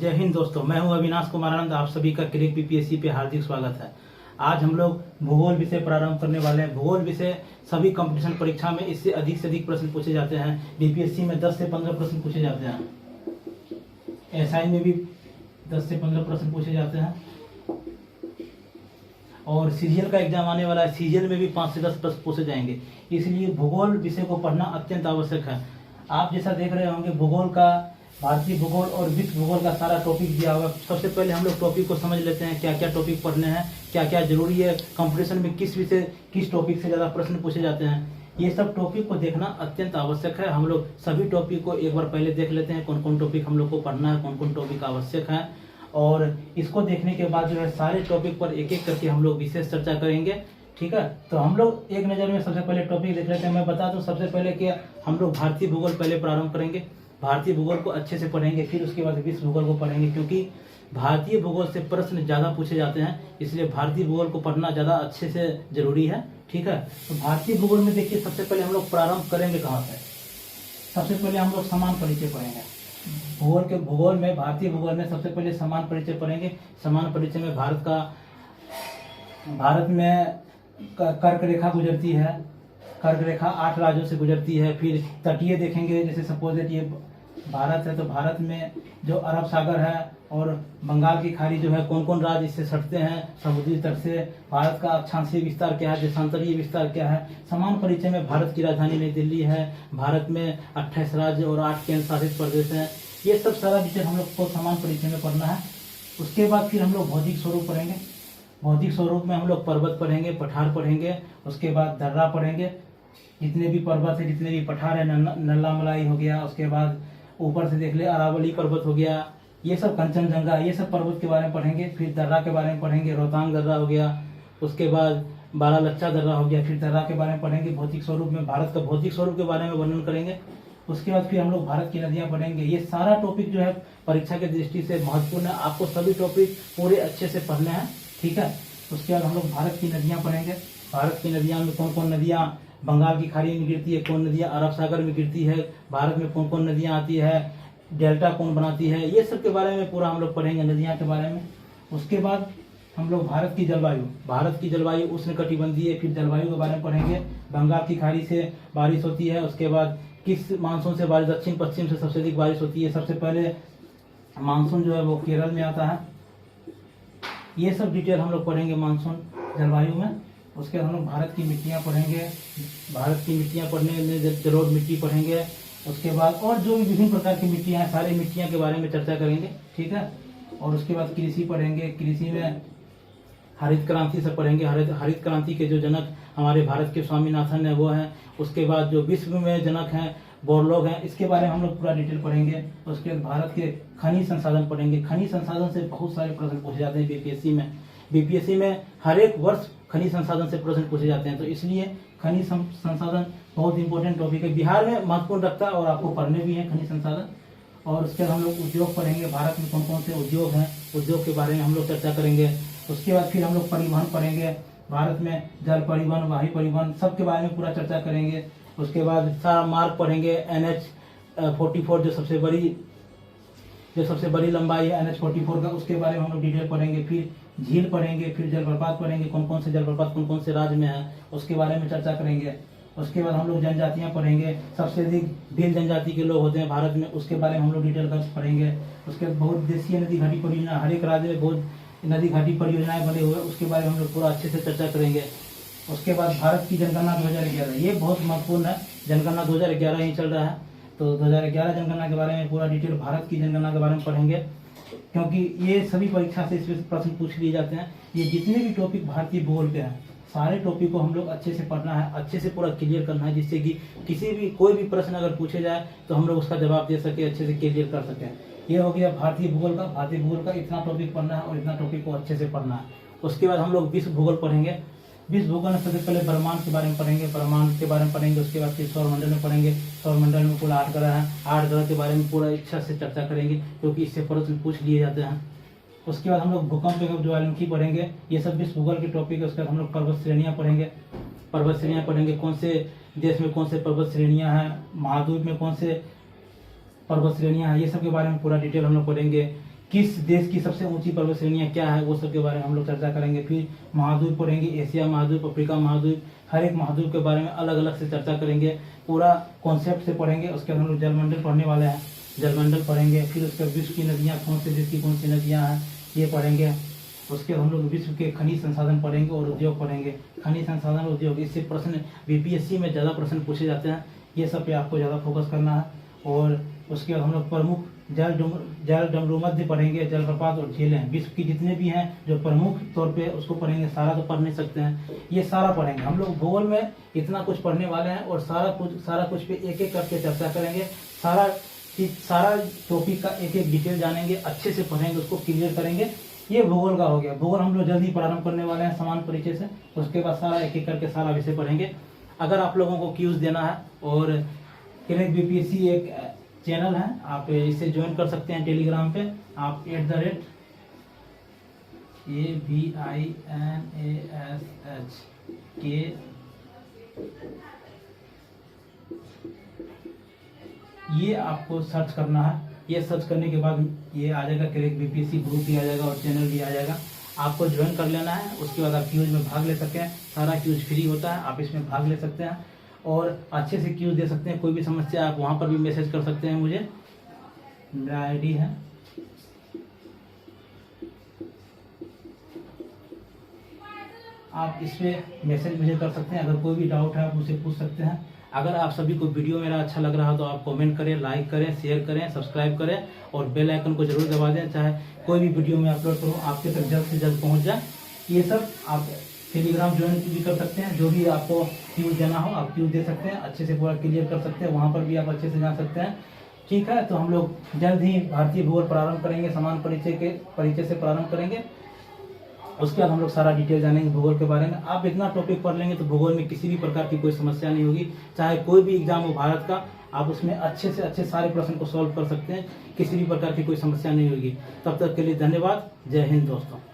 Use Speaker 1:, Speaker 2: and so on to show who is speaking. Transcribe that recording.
Speaker 1: जय हिंद दोस्तों, मैं हूं अविनाश कुमार आनंद। आप सभी का क्लिक पीपीएससी पे हार्दिक स्वागत है। आज हम लोग भूगोल विषय प्रारंभ करने वाले हैं। भूगोल विषय सभी कंपटीशन परीक्षा में इससे अधिक से अधिक प्रश्न पूछे जाते हैं। बीपीएससी में 10 से 15 प्रश्न पूछे जाते हैं। एसआई में भी 10 से 15 प्रश्न पूछे जाते हैं और सीजीएल का एग्जाम आने वाला है। सीजीएल में भी 5 से 10 प्रश्न पूछे जाएंगे। इसलिए भूगोल विषय को पढ़ना अत्यंत आवश्यक है। आप जैसा देख रहे होंगे, भूगोल का, भारतीय भूगोल और विश्व भूगोल का सारा टॉपिक दिया हुआ। सबसे पहले हम लोग टॉपिक को समझ लेते हैं, क्या क्या टॉपिक पढ़ने हैं, क्या क्या जरूरी है, कंपटीशन में किस विषय किस टॉपिक से ज़्यादा प्रश्न पूछे जाते हैं। ये सब टॉपिक को देखना अत्यंत आवश्यक है। हम लोग सभी टॉपिक को एक बार पहले देख लेते हैं, कौन कौन टॉपिक हम लोग को पढ़ना है, कौन कौन टॉपिक आवश्यक है। और इसको देखने के बाद जो है सारे टॉपिक पर एक एक करके हम लोग विशेष चर्चा करेंगे। ठीक है, तो हम लोग एक नज़र में सबसे पहले टॉपिक देख लेते हैं। मैं बता दूं सबसे पहले कि हम लोग भारतीय भूगोल पहले प्रारंभ करेंगे। भारतीय भूगोल को अच्छे से पढ़ेंगे, फिर उसके बाद विश्व भूगोल को पढ़ेंगे, क्योंकि भारतीय भूगोल से प्रश्न ज़्यादा पूछे जाते हैं। इसलिए भारतीय भूगोल को पढ़ना ज़्यादा अच्छे से जरूरी है। ठीक है, तो भारतीय भूगोल में देखिए सबसे पहले हम लोग प्रारंभ करेंगे कहाँ से। सबसे पहले हम लोग समान परिचय पढ़ेंगे। भूगोल में, भारतीय भूगोल में सबसे पहले समान परिचय पढ़ेंगे। समान परिचय में भारत में कर्क रेखा गुजरती है। कर्क रेखा 8 राज्यों से गुजरती है। फिर तटीय देखेंगे, जैसे सपोज दैट ये भारत है, तो भारत में जो अरब सागर है और बंगाल की खाड़ी जो है, कौन कौन राज्य इससे सटते हैं समुद्री तट से। भारत का अक्षांशीय विस्तार क्या है, देशांतरीय विस्तार क्या है। समान परिचय में भारत की राजधानी नई दिल्ली है। भारत में 28 राज्य और 8 केंद्र शासित प्रदेश हैं। ये सब सारा डिटेल हम लोग को समान परिचय में पढ़ना है। उसके बाद फिर हम लोग भौतिक स्वरूप पढ़ेंगे। भौतिक स्वरूप में हम लोग पर्वत पढ़ेंगे, पठार पढ़ेंगे। उसके बाद दर्रा पढ़ेंगे। जितने भी पर्वत है, जितने भी पठार है, नल्ला मलाई हो गया। उसके बाद ऊपर से देख ले अरावली पर्वत हो गया, ये सब कंचनजंगा, ये सब पर्वत के बारे में पढ़ेंगे। फिर दर्रा के बारे में पढ़ेंगे, रोहतांग दर्रा हो गया। उसके बाद बारालच्चा दर्रा हो गया। फिर दर्रा के बारे में पढ़ेंगे। भौतिक स्वरूप में भारत का भौतिक स्वरूप के बारे में वर्णन करेंगे। उसके बाद फिर हम लोग भारत की नदियां पढ़ेंगे। ये सारा टॉपिक जो है परीक्षा की दृष्टि से महत्वपूर्ण है। आपको सभी टॉपिक पूरे अच्छे से पढ़ने हैं। ठीक है, उसके बाद हम लोग भारत की नदियां पढ़ेंगे। भारत की नदियां में कौन कौन नदियां बंगाल की खाड़ी में गिरती है, कौन नदियां अरब सागर में गिरती है, भारत में कौन कौन नदियां आती है, डेल्टा कौन बनाती है, ये सब के बारे में पूरा हम लोग पढ़ेंगे, नदियां के बारे में। उसके बाद हम लोग भारत की जलवायु उष्णकटिबंधीय फिर जलवायु के बारे में पढ़ेंगे। बंगाल की खाड़ी से बारिश होती है। उसके बाद किस मानसून से बारिश, दक्षिण पश्चिम से सबसे अधिक बारिश होती है। सबसे पहले मानसून जो है वो केरल में आता है। ये सब डिटेल हम लोग पढ़ेंगे मानसून जलवायु में। उसके बाद हम लोग भारत की मिट्टियाँ पढ़ेंगे। भारत की मिट्टियाँ पढ़ने में जलोढ़ मिट्टी पढ़ेंगे। उसके बाद और जो भी विभिन्न प्रकार की मिट्टियाँ हैं, सारी मिट्टियाँ के बारे में चर्चा करेंगे। ठीक है, और उसके बाद कृषि पढ़ेंगे। कृषि में हरित क्रांति से पढ़ेंगे। हरित क्रांति के जो जनक हमारे भारत के स्वामीनाथन है वो हैं। उसके बाद जो विश्व में जनक हैं बोरलॉग हैं, इसके बारे में हम लोग पूरा डिटेल पढ़ेंगे। उसके बाद भारत के खनिज संसाधन पढ़ेंगे। खनिज संसाधन से बहुत सारे प्रश्न पूछे जाते हैं बीपीएससी में हर एक वर्ष खनिज संसाधन से प्रश्न पूछे जाते हैं। तो इसलिए खनिज संसाधन बहुत इंपॉर्टेंट टॉपिक है, बिहार में महत्वपूर्ण रखता है और आपको पढ़ने भी है खनिज संसाधन। और उसके बाद हम लोग उद्योग पढ़ेंगे। भारत में कौन कौन से उद्योग हैं, उद्योग के बारे में हम लोग चर्चा करेंगे। उसके बाद फिर हम लोग परिवहन पढ़ेंगे। भारत में जल परिवहन, वायु परिवहन, सब के बारे में पूरा चर्चा करेंगे। उसके बाद सारा मार्ग पढ़ेंगे। NH-44 जो सबसे बड़ी लंबाई है NH-44 का, उसके बारे में हम लोग डिटेल पढ़ेंगे। फिर झील पढ़ेंगे। फिर जलप्रपात पढ़ेंगे, कौन कौन से जलप्रपात कौन कौन से राज्य में है, उसके बारे में चर्चा करेंगे। उसके बाद हम लोग जनजातियाँ पढ़ेंगे। सबसे अधिक भील जनजाति के लोग होते हैं भारत में, उसके बारे में हम लोग डिटेल कर पढ़ेंगे। उसके बाद बहुत देशीय नदी घाटी परियोजना, हर एक राज्य में बहुत नदी घाटी परियोजनाएं बने हुए, उसके बारे में हम लोग पूरा अच्छे से चर्चा करेंगे। उसके बाद भारत की जनगणना 2011, ये बहुत महत्वपूर्ण है। जनगणना 2011 ही चल रहा है, तो 2011 जनगणना के बारे में पूरा डिटेल भारत की जनगणना के बारे में पढ़ेंगे, क्योंकि ये सभी परीक्षा से इसमें प्रश्न पूछ लिए जाते हैं। ये जितने भी टॉपिक भारतीय भूगोल के हैं, सारे टॉपिक को हम लोग अच्छे से पढ़ना है, अच्छे से पूरा क्लियर करना है, जिससे कि कोई भी प्रश्न अगर पूछे जाए तो हम लोग उसका जवाब दे सके, अच्छे से क्लियर कर सकें। ये हो गया भारतीय भूगोल का इतना टॉपिक पढ़ना है और इतना टॉपिक को अच्छे से पढ़ना है। उसके बाद हम लोग विश्व भूगोल पढ़ेंगे। विश्व भूगोल में सबसे पहले ब्रह्मांड के बारे में पढ़ेंगे। ब्रह्मांड के बारे में पढ़ेंगे। उसके बाद फिर सौरमंडल में पढ़ेंगे। सौरमंडल में पूरा 8 ग्रह हैं। 8 ग्रह के बारे में पूरा इच्छा से चर्चा करेंगे, क्योंकि इससे प्रश्न पूछ लिए जाते हैं। उसके बाद हम लोग भूकंप एवं ज्वालामुखी पढ़ेंगे। ये सब विश्व भूगोल के टॉपिक है। उसके बाद हम लोग पर्वत श्रेणियाँ पढ़ेंगे। कौन से देश में कौन से पर्वत श्रेणियाँ हैं, महाद्वीप में कौन से पर्वत श्रेणियाँ हैं, ये सब के बारे में पूरा डिटेल हम लोग पढ़ेंगे। किस देश की सबसे ऊंची पर्वत श्रेणियाँ क्या है, वो सब के बारे में हम लोग चर्चा करेंगे। फिर महाद्वीप पढ़ेंगे, एशिया महाद्वीप, अफ्रीका महाद्वीप, हर एक महाद्वीप के बारे में अलग अलग से चर्चा करेंगे, पूरा कॉन्सेप्ट से पढ़ेंगे। उसके बाद हम लोग जलमंडल पढ़ने वाले हैं, जलमंडल पढ़ेंगे। फिर उसके बाद विश्व की नदियाँ, कौन से देश की कौन सी नदियाँ हैं, ये पढ़ेंगे। उसके हम लोग विश्व के खनिज संसाधन पढ़ेंगे और उद्योग पढ़ेंगे। खनिज संसाधन उद्योग, इससे प्रश्न बीपीएससी में ज़्यादा प्रश्न पूछे जाते हैं, ये सब पे आपको ज़्यादा फोकस करना है। और उसके बाद हम लोग प्रमुख जल डमरूमध्य पढ़ेंगे, जलप्रपात और झीलें, विश्व की जितने भी हैं जो प्रमुख तौर पे उसको पढ़ेंगे। सारा तो पढ़ नहीं सकते हैं, ये सारा पढ़ेंगे। हम लोग भूगोल में इतना कुछ पढ़ने वाले हैं और सारा कुछ पे एक एक करके चर्चा करेंगे। सारा टॉपिक का एक एक डिटेल जानेंगे, अच्छे से पढ़ेंगे, उसको क्लियर करेंगे। ये भूगोल का हो गया। भूगोल हम लोग जल्दी प्रारंभ करने वाले हैं समान परिचय से। उसके बाद सारा एक एक करके सारा विषय पढ़ेंगे। अगर आप लोगों को क्यूज देना है, और क्रैक बीपीएससी एक चैनल है, आप इसे ज्वाइन कर सकते हैं टेलीग्राम पे। आप @AVINASH ये आपको सर्च करना है। ये सर्च करने के बाद ये आ जाएगा, क्रैक बीपीएससी ग्रुप भी आ जाएगा और चैनल भी आ जाएगा। आपको ज्वाइन कर लेना है। उसके बाद आप क्यूज में भाग ले सकते हैं। सारा क्यूज फ्री होता है, आप इसमें भाग ले सकते हैं और अच्छे से क्यूज दे सकते हैं। कोई भी समस्या आप वहाँ पर भी मैसेज कर सकते हैं मुझे, मेरा आईडी है। आप इस पे मैसेज मुझे कर सकते हैं। अगर कोई भी डाउट है आप मुझसे पूछ सकते हैं। अगर आप सभी को वीडियो मेरा अच्छा लग रहा हो तो आप कमेंट करें, लाइक करें, शेयर करें, सब्सक्राइब करें और बेल आइकन को जरूर दबा दें, चाहे कोई भी वीडियो मैं अपलोड करूँ आपके तक जल्द से जल्द पहुँच जाए। ये सब आप टेलीग्राम ज्वाइन भी कर सकते हैं। जो भी आपको क्यूज देना हो आप क्यूज दे सकते हैं, अच्छे से पूरा क्लियर कर सकते हैं। वहाँ पर भी आप अच्छे से जान सकते हैं। ठीक है, तो हम लोग जल्द ही भारतीय भूगोल प्रारंभ करेंगे, समान परिचय से प्रारंभ करेंगे। उसके बाद हम लोग सारा डिटेल जानेंगे भूगोल के बारे में। आप इतना टॉपिक पढ़ लेंगे तो भूगोल में किसी भी प्रकार की कोई समस्या नहीं होगी। चाहे कोई भी एग्जाम हो भारत का, आप उसमें अच्छे से अच्छे सारे प्रश्न को सॉल्व कर सकते हैं। किसी भी प्रकार की कोई समस्या नहीं होगी। तब तक के लिए धन्यवाद। जय हिंद दोस्तों।